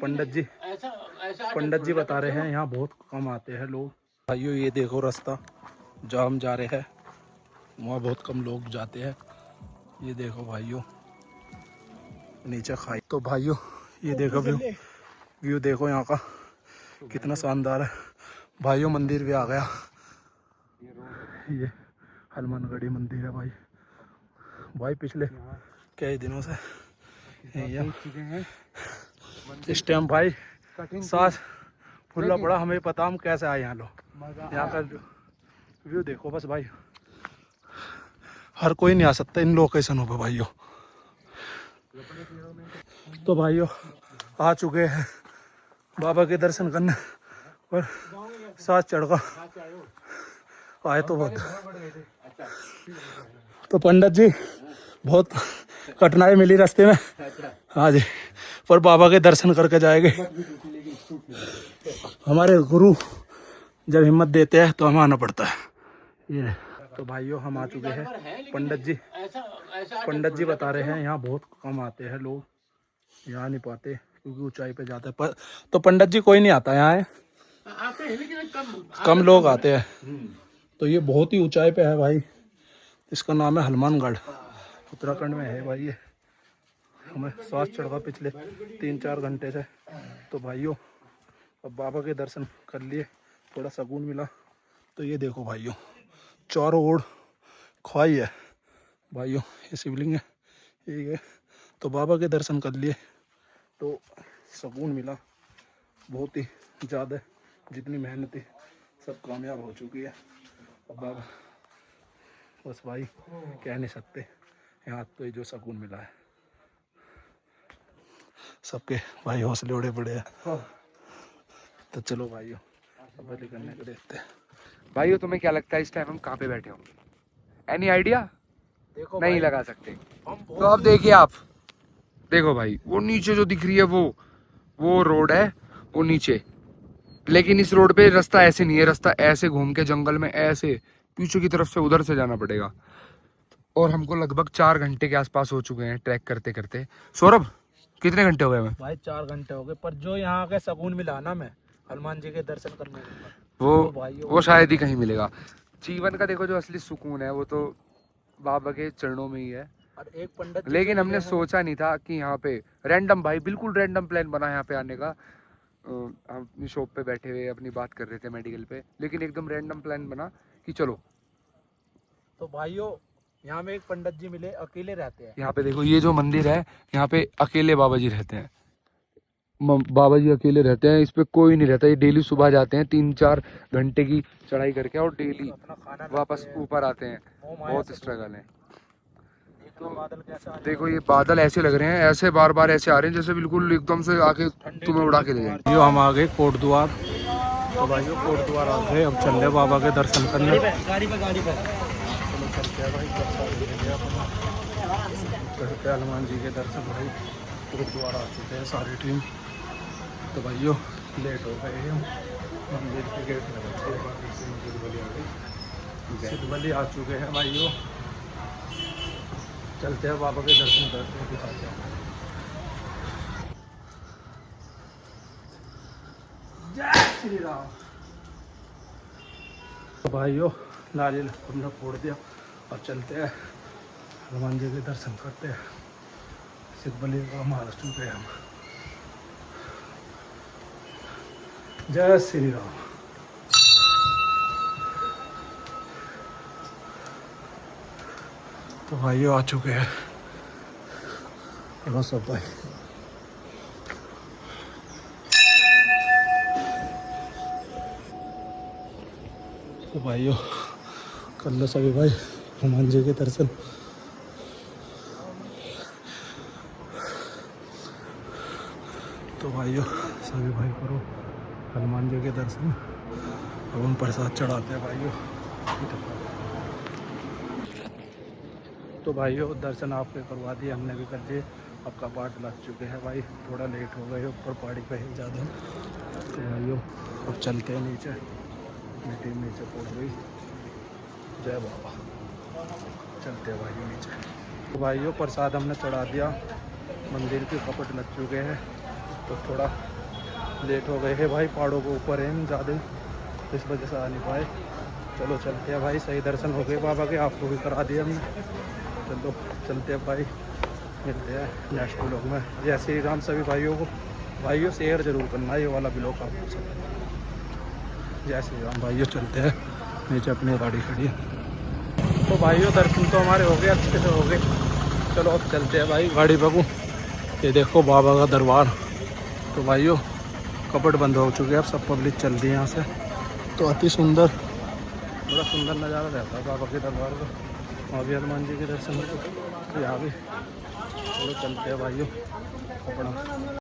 पंडित जी बता रहे हैं यहाँ बहुत कम आते हैं लोग। भाइयों ये देखो रास्ता जहाँ हम जा रहे हैं वहाँ बहुत कम लोग जाते हैं। ये देखो भाइयों नीचे खाई। तो भाइयों ये देखो व्यू देखो यहाँ का कितना शानदार है। भाइयों मंदिर भी आ गया। ये हनुमानगढ़ी मंदिर है भाई पिछले कई दिनों से इस टाइम भाई सांस फुल्ला पड़ा। हमें पता हम कैसे आए यहाँ लोग। यहाँ का व्यू देखो बस भाई। हर कोई नहीं आ सकता इन लोकेशनों पर भाइयों। तो भाइयों आ चुके हैं बाबा के दर्शन करने और सांस चढ़ आए तो बहुत। तो पंडित जी बहुत कठिनाई मिली रास्ते में। हाँ जी पर बाबा के दर्शन करके जाएंगे। हमारे गुरु जब हिम्मत देते हैं तो हमें आना पड़ता है। ये तो भाइयों हम आ चुके हैं। पंडित जी बता रहे हैं यहाँ बहुत कम आते हैं लोग। यहाँ नहीं पाते क्योंकि ऊंचाई पे जाते हैं। तो पंडित जी कोई नहीं आता यहाँ है। कम लोग आते हैं। तो ये बहुत ही ऊंचाई पे है भाई। इसका नाम है हनुमानगढ़ उत्तराखंड में है भाई। ये हमें सांस चढ़ा पिछले 3-4 घंटे से। तो भाइयों अब बाबा के दर्शन कर लिए थोड़ा सुकून मिला। तो ये देखो भाइयों चारों ओर खाई है भाइयों। ये शिवलिंग है ये। तो बाबा के दर्शन कर लिए तो सुकून मिला बहुत ही ज़्यादा। जितनी मेहनत थी सब कामयाब हो चुकी है। अब बाबा बस भाई कह नहीं सकते। यहाँ तो ये जो सुकून मिला है सबके भाई हौसले उड़े पड़े हैं। तो चलो भाइयों अब बलि करने को देखते हैं। भाइयों तुम्हें क्या लगता है इस टाइम हम कहाँ पे बैठे होंगे? Any idea? देखो नहीं लगा सकते। तो अब देखिए आप देखो भाई वो नीचे जो दिख रही है वो रोड है वो नीचे। लेकिन इस रोड पे रास्ता ऐसे नहीं है। रास्ता ऐसे घूम के जंगल में ऐसे पीछे की तरफ से उधर से जाना पड़ेगा। और हमको लगभग 4 घंटे के आसपास हो चुके हैं ट्रैक करते करते। सौरभ कितने घंटे हो गए हमें? भाई 4 घंटे हो गए। पर जो यहाँ के सुकून मिला ना मैं हनुमान जी के दर्शन करने के वो शायद ही कहीं मिलेगा। जीवन का देखो जो असली सुकून है वो तो बाबा के चरणों में ही है। और एक पंडित लेकिन हमने सोचा नहीं था कि यहाँ पे रैंडम भाई बिल्कुल रैंडम प्लान बना यहाँ पे आने का। हम अपनी शॉप पे बैठे हुए अपनी बात कर रहे थे मेडिकल पे। लेकिन एकदम रैंडम प्लान बना कि चलो। तो भाइयों यहाँ में एक पंडित जी मिले अकेले रहते हैं। यहाँ पे देखो ये जो मंदिर है यहाँ पे अकेले बाबा जी रहते हैं। बाबा जी अकेले रहते हैं। इस पे कोई नहीं रहता। ये डेली सुबह जाते हैं 3-4 घंटे की चढ़ाई करके और डेली वापस ऊपर आते हैं। बहुत स्ट्रगल है। तो देखो ये बादल ऐसे लग रहे हैं ऐसे बार बार ऐसे आ रहे हैं जैसे बिल्कुल एकदम से आके तुम्हें उड़ा के ले जाएंगे। ये हम आ गए कोट द्वार। तो भाइयों कोट द्वार आ गए। अब चल रहे बाबा के दर्शन करने। गाड़ी पे चलो चलते हैं भाई। चलते हनुमान जी के दर्शन भाई। कोट द्वार आ चुके हैं सारी टीम। तो भाइयों लेट हो गए हम। मंदिर के गेट में सिद्धबली आ गए। आ चुके हैं भाइयों। चलते हैं बाबा के दर्शन करते हैं दिखाते हैं। जय श्री राम। तो भाइयों नारियल हमने फोड़ दिया और चलते हैं हनुमान जी के दर्शन करते हैं। सिद्धबली का महाराष्ट्र पे हम। जय श्री राम। तो भाइयों आ चुके हैं सब भाई। तो भाइयों कर लो सभी भाई हनुमान जी के दर्शन। तो भाइयों सभी भाई करो हनुमान जी के दर्शन। अब हम प्रसाद चढ़ाते हैं भाइयों। तो भाइयों दर्शन आपके करवा दिए हमने भी कर दिए। आपका पाठ लग चुके हैं भाई। थोड़ा लेट हो गए ऊपर पहाड़ी पे ही ज़्यादा। तो भाइयों अब चलते हैं नीचे। अपनी टीम नीचे पहुँच गई। जय बाबा। चलते हैं भाइयों नीचे। तो भाइयों प्रसाद हमने चढ़ा दिया। मंदिर के कपट लग चुके हैं। तो थोड़ा लेट हो गए हैं भाई, पहाड़ों के ऊपर हैं हम ज़्यादा, इस वजह से आ नहीं पाए। चलो चलते हैं भाई, सही दर्शन हो गए बाबा के, आपको भी करा दिया हमने। चलो चलते हैं भाई, मिलते हैं नेक्स्ट ब्लॉग में। जय श्री राम सभी भाइयों को, भाइयों शेयर जरूर करना ये वाला ब्लॉग आपको सब। जय श्री राम भाइयों, चलते हैं, नीचे अपनी गाड़ी खड़ी है। तो भाइयों दर्शन तो हमारे हो गए, अच्छे से हो गए। चलो अब चलते हैं भाई, गाड़ी पकड़ो। ये देखो बाबा का दरबार। तो भाइयों कपट बंद हो चुके हैं, अब सब पब्लिक चल रही है यहाँ से। तो अति सुंदर, बड़ा सुंदर नज़ारा रहता है बाबा के दरबार का। वहाँ भी हनुमान जी के दर्शन हो, तो यहाँ भी। चलो चलते हैं भाइयों, अपना